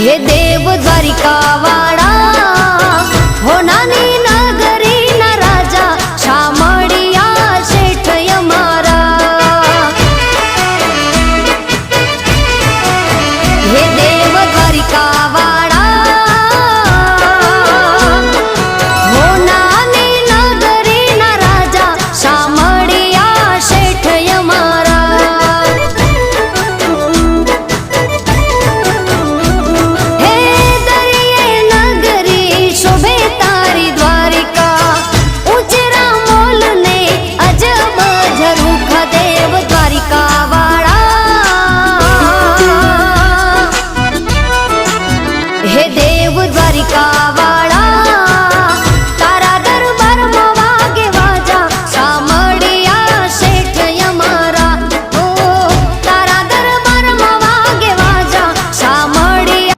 हे देव द्वारिका वाड़ा होनानी नगरी न राजा शामड़िया शेठ यमारा। हे देव द्वारिका वाड़ा होनानी नगरी न राजा शामड़िया शेठ यमारा। हे देव द्वारिका